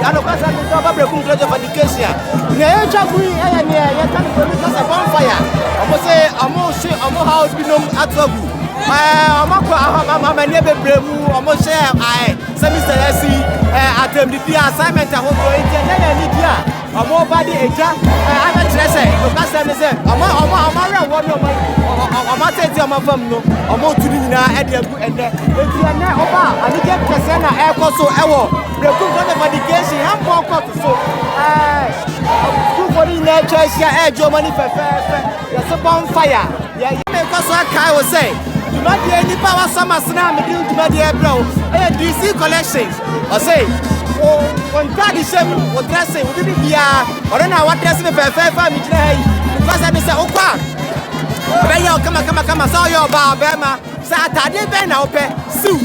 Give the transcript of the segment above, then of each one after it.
and of course I'm going to for education. Yeah, Jabri, and yeah, because of bonfire. Almost say, how to know at Wabu. I'm a neighbor, almost share. I, Mr. Lessie, the assignment I hope for it. I'm more body eja. I'm a treasure. Because I'm saying, I'm taking my phone. I'm more to do now at the end. If you are now over, I need to present an air so ever. The cook on the medication, Handball cut so. Good for the nature, air your money for fair. There's a bonfire. Yeah, because what I was saying. You might be any power summer snap, you might be a blow. DC collections. I say. On tradition, what dressing, would it be I don't know what dressing if I family today. Because I say, oh, come, saw your bar, Bema, Saturday, Ben, open suit,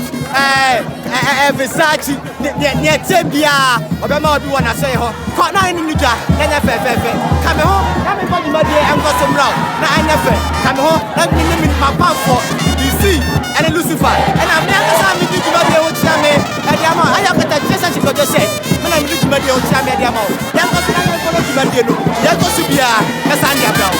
Versace, near Tibia, Obama, you want to say, caught 9 in the jar, then I come home, everybody, my dear, and got some round. Now I never come home, let me limit my pound for DC and Lucifer, and I'm never going to do my own chairman. I have got a relationship for just said, when I'm looking at the old time, that was not going to be a Sanya Brown.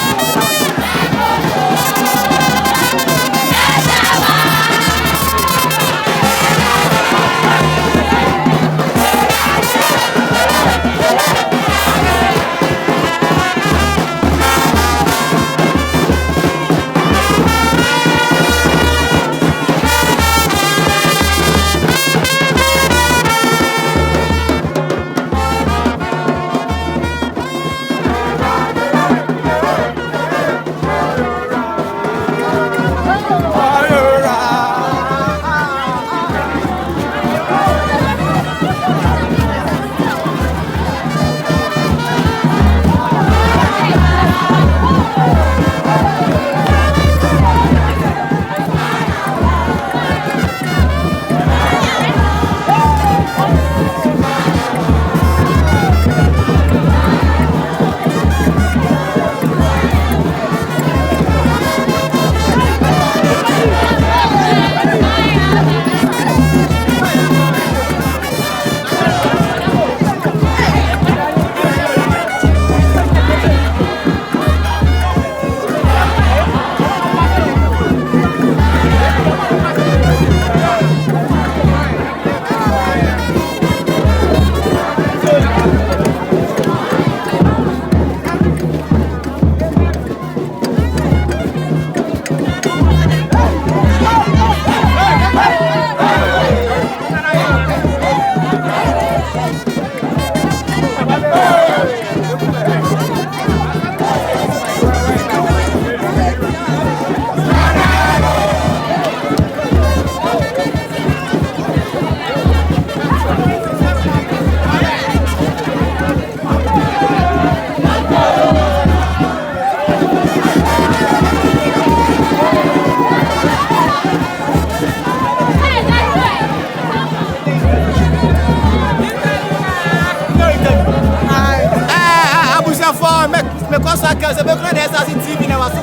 Because I can't say because TV now was so.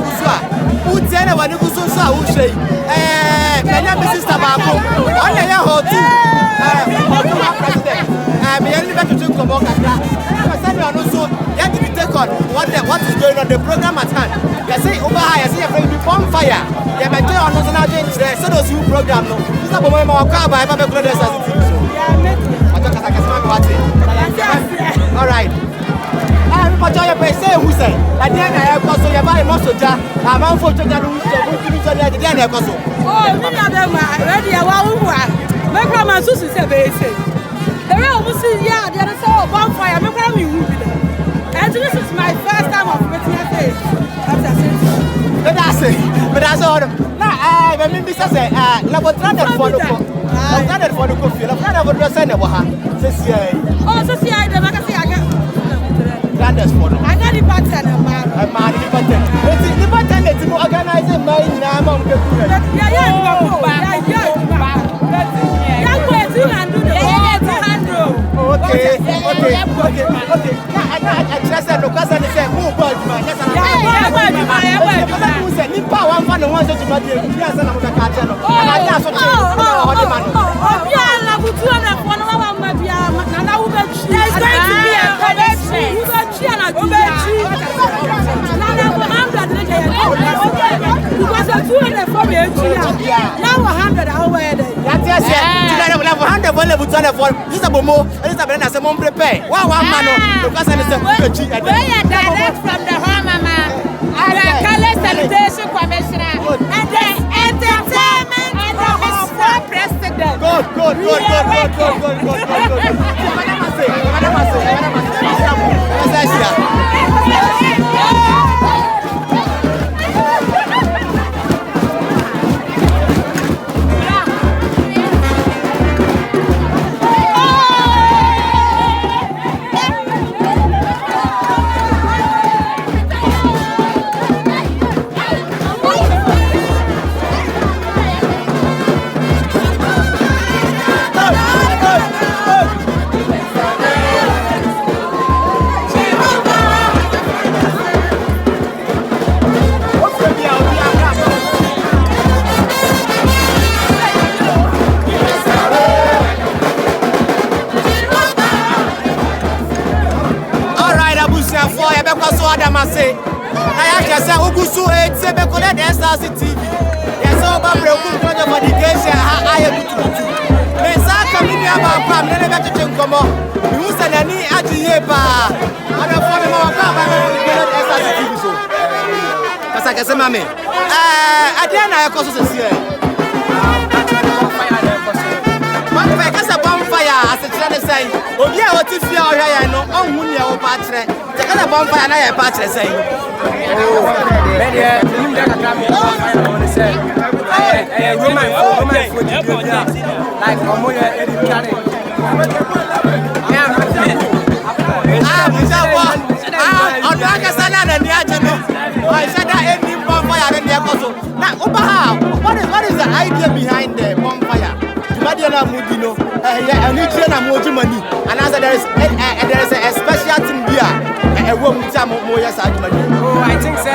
Who tell you what you so who say? My name is Sister Babo. All you hold to. President. Me only want to talk about that. I said you also you have to take on what is going on the program at hand. You say over here, you say you're going to be bonfire. You may tell on national change there. So those you program no. Sister Babo my car by my brothers as TV. I talk as I can smart what it. All right. But you say who say that then I have so you buy most of that amount for the rules of the then I go so. Oh, many of them are ready. I want my grandma Susie said basic. The real Muslim, yeah, they are so bonfire. My grandma will be there. And this is my first time of meeting her face. That's it. But that's all. Now, I mean, this is a laboratory for the coffee. I'm not going to send a waha. Oh, so see, I don't see. I got the pattern, man. The pattern is to organize a mine now. Okay. I just said, look, I said, move on, man. Yes, I'm the one level 24. This is a bomo. This is a banana. Some more prepare. Wow, man. Because I said, we are direct from the home, mama. And the color salutation commissioner. And the entertainment and the Mr. President. Good. Becoled TV. Yes, so Becoled for the case. I am good. Coming about Pam, never to think come on. You said any at the Yepa. I'm a former Becoled TV show. Because I can say, Mammy, I didn't know I cost us here. Bonfire, as a channel saying, oh, yeah, what if you are here? No, oh, Munia or Patre. Take a bonfire and I Patre saying, what is the idea behind the bonfire? And as there is a special thing here. Oh, I think so.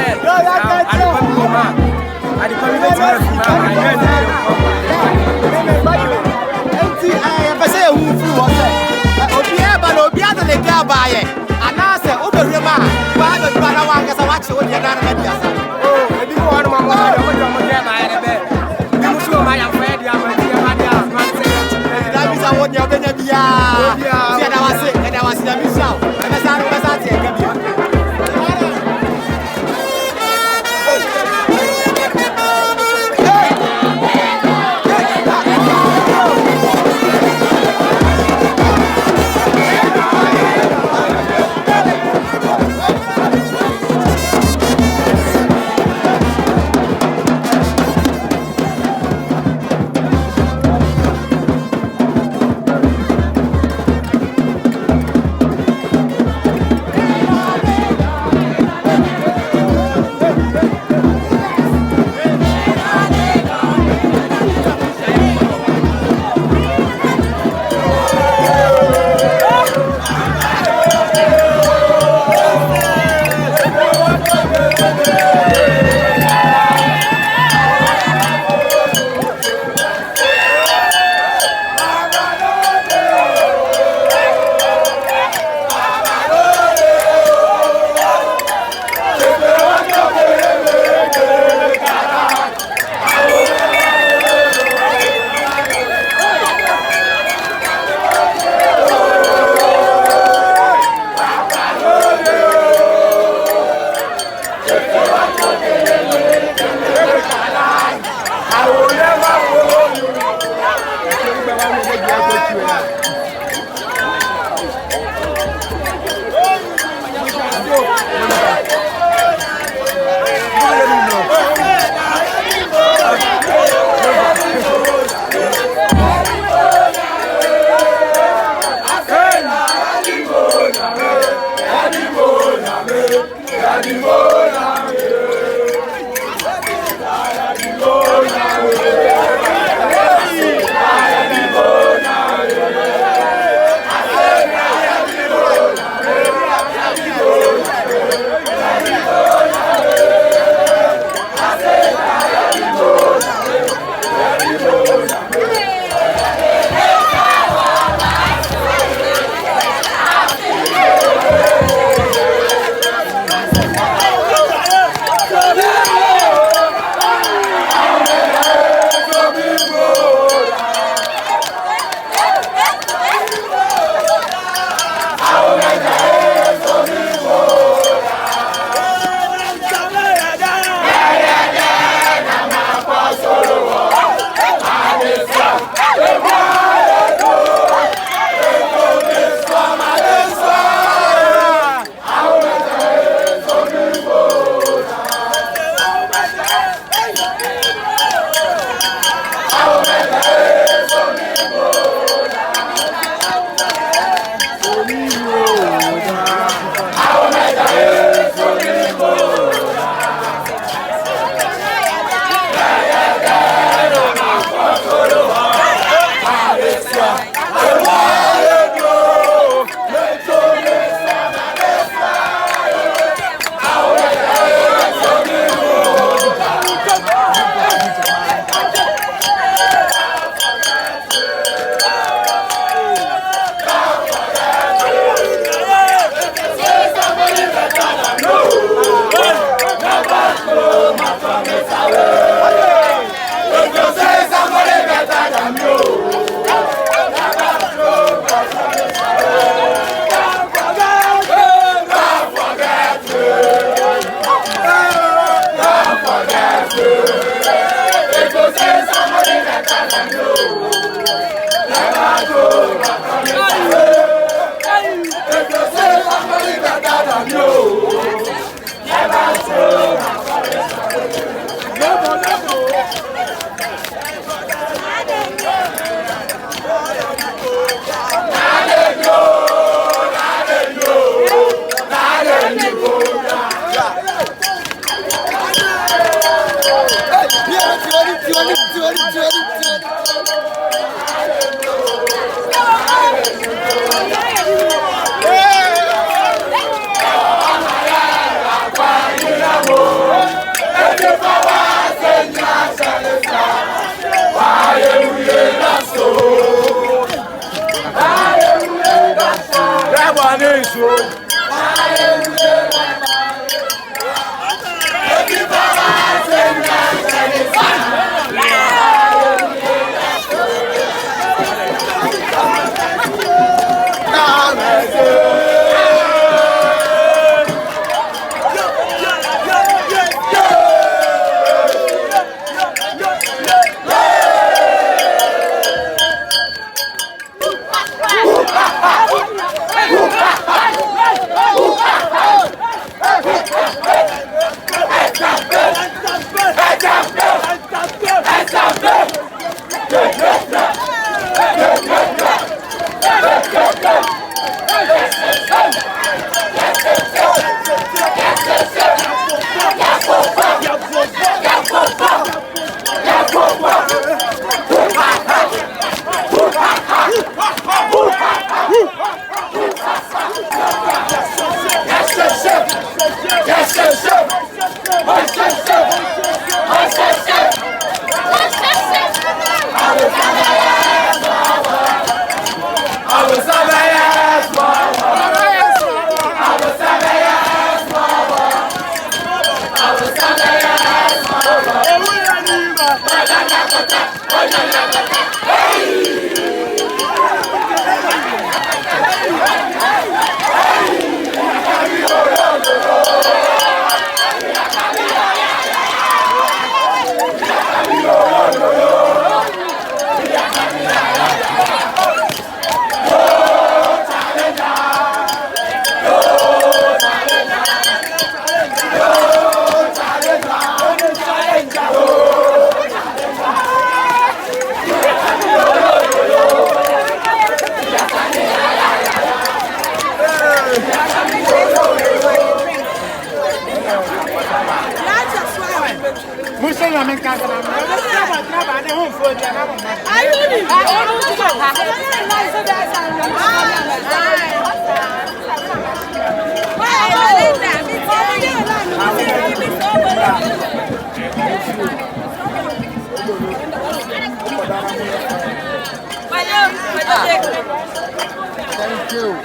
Thank you.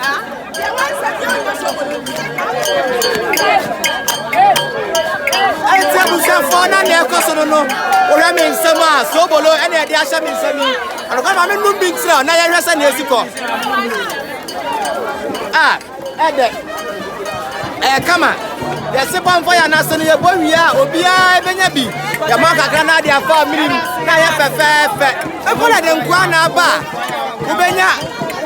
For na na ekoso no ora me nsem a so bolo ene e de ahya me nsem ano ka ma me num bi ntira na ye hwese na esiko ede kama ye se bonfire na so no ye bowia obia ebenya bi ye ma kakra na de afa minim na ye fefefe e kola de nkwa na aba ubenya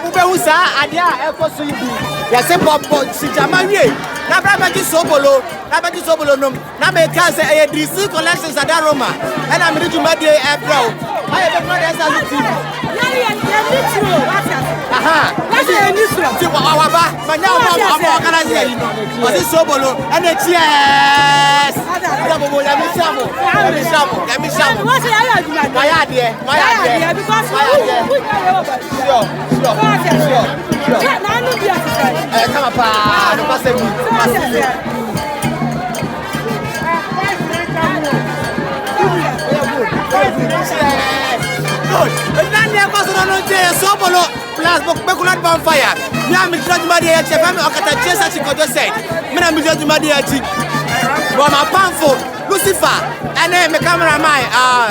ubehu sa ade a ekoso yi bi ye se bobo si jama wie na bra ma ji so bolo nom na me ka say e drisi collections at Roma and I'm ready to make the April I have not as TV aha ti wa ba manya mo organize here o si so bolo and cheers ya bobo ya mi shamo what say you do my ya because sure na no be as come pa no pass me good. And then so bolo plus Becoled Bonfire. Me am judge my day chef me okata chesa chikojo said. Me am judge my day chi. But my panfo Lucifer and then me cameraman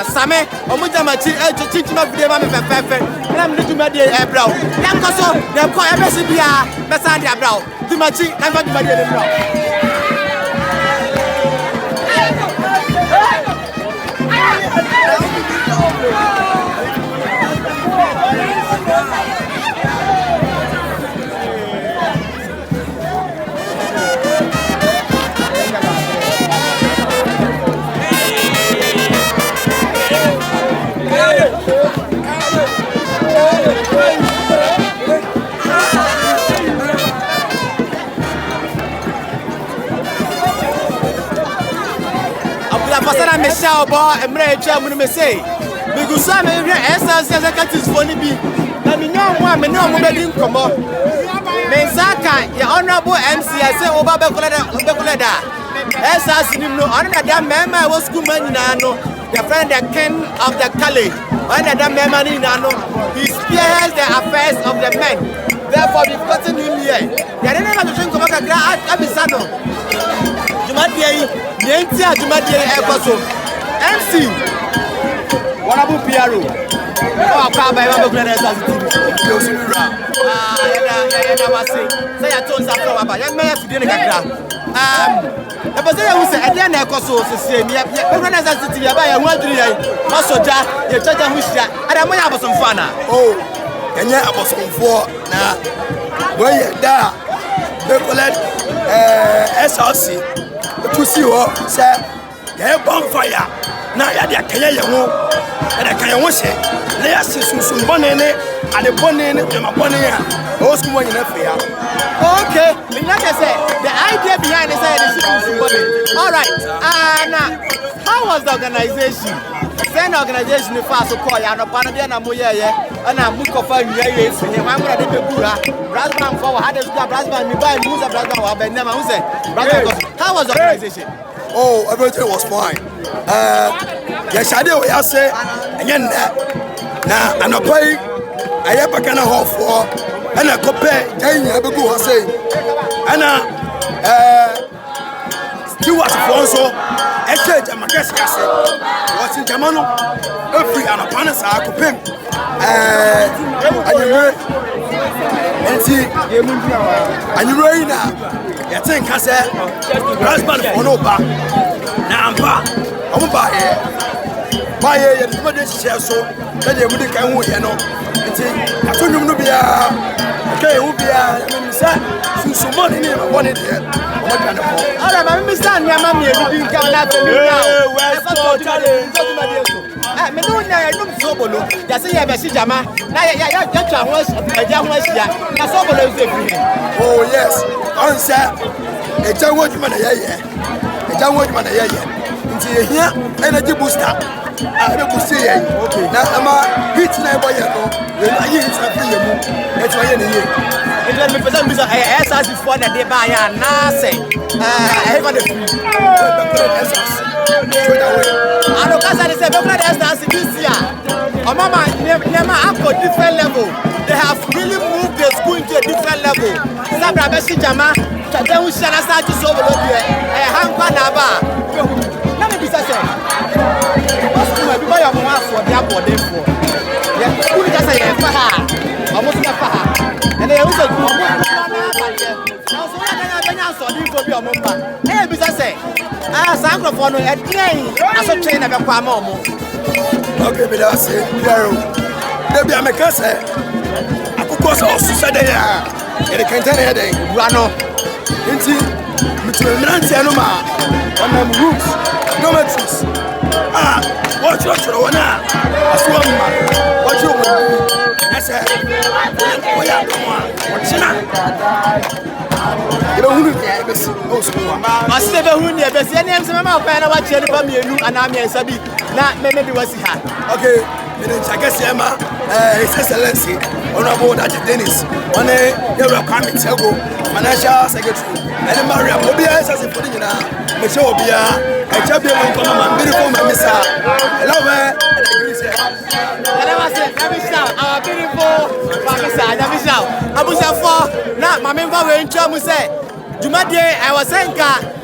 Same omuja machi chichi ma video ma me fefe. Me am judge my day brow. Dem ko so dem ko ebesi bia me sand dia brow. Di machi na judge my day brow. me show boy and me chairman me say. Because some essence as a cat is funny be. Let me know one, me know moving come on. Mensaka, your honorable MC, I say over Becoled. Essence, you know, under that member was school man, the friend the king of the college. Under that member, he spearheads the affairs of the men. Therefore, we've gotten him here. They didn't have to drink of a grand Abisano. Jumadia, Yentia, Jumadia, Ecoso. MC. What about Piero? Oh, come by Becoled as a TV. Say I told some about young man to dinner. The person who said, I didn't echo so say, Becoled as a city, I buy a 1 year. Masoja, your church and wish that. And I'm going to have some fun. Oh, and yeah, I was on 4 now. Where you there? Becoled SRC. To see what, sir, they're bonfire. Now, you're a and I can't wash it. They are some money and the bonnet and my bonnet. Also, one in a fair. Okay, like I said, the idea behind this is all right. Now, how was the organization? Send organization the first call ya no panade na moye ye na mukofa nwa ye finye wan bra de begura brasman for had to brasman me buy musa brasman wa be na say how was the organization? Oh, everything was fine. Yes, I do. I say, and now I'm not paying. I have a kind of hope for, and I compare. I go say, and Stewart Fonso, I said, I'm a guest. I said, what's in Jamano? Every and upon us, I could pay. And you ready now? I think I said, husband for no back. Now I'm back. I'm back here. Buy here, you're the share so that you wouldn't come with you know. I told you to be okay, who be some money in my money there. What kind of phone? All right, my Mr. Yamami, you didn't come out to me now. I mean, no, so below. That's a Yabasi Jama. Now, I was a young West. That's all below. Oh, yes. Answer. A young woman, a young woman, into here, energy booster. I don't see it. Okay. Now, I'm a hit now by your own. I hear it's a free move. That's why you're here. It let me present Mr. I before that they buy a Nase. I have a free. I don't say Becoled SRC this year. Oh, Mama, never up to different level. They have really moved the school into a different level. Sabra Beshi Jama, then we shall start to solve it here. Handball Naba. Let me be said. What's my people are more for their body for? Yeah, who does say for her? Almost a for her. And they also do now, so I saw him for your mumba. Hey, because I say, Sangrophone at Nay, as a train of a Quamo. Okay, but I say, Piero, maybe I'm a cousin. I could cause also Saturday, and a canteen run off into Nantianoma on them roofs, no matters. Watch your children now. I swear, what you want? I said, what's that? You don't know I said, who near the same names of my father, what you from you, and I'm here, Sabi. Not maybe was he had. Okay, I guess Emma, His Excellency, Honorable Dr. Dennis, on a European Telgo, Financial Secretary, and Maria Mobia as a pudding in a Mechobia, a champion of beautiful Mamisa. Hello, man. And I was saying, let me shout, our beautiful Mamisa, let me shout. I was for now, my member were in trouble. Jumadie, I was saying,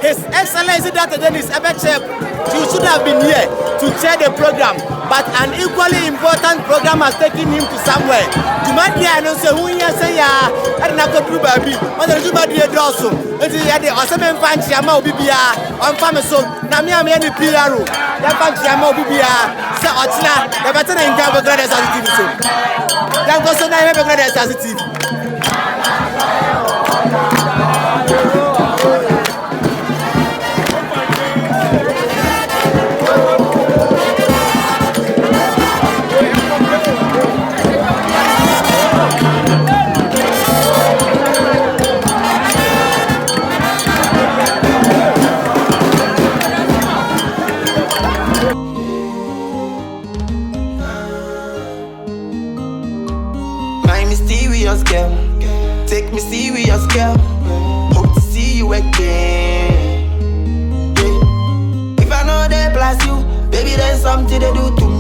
His Excellency Dr. Dennis Ebechep, you should have been here to chair the program, but an equally important program has taken him to somewhere. Jumadie, I don't say who you say, I don't know what baby, but the Jumadie also. It's the idea of some fancy amount of BBR on Kamos, Namia, and Piero. That fancy amount of BBR, so Otla, the better than Becoled as a TV. That was so nice, Becoled as a TV. mysterious girl. Take me serious, girl. Hope to see you again. Yeah. If I know they plus you, baby, there's something they do to me.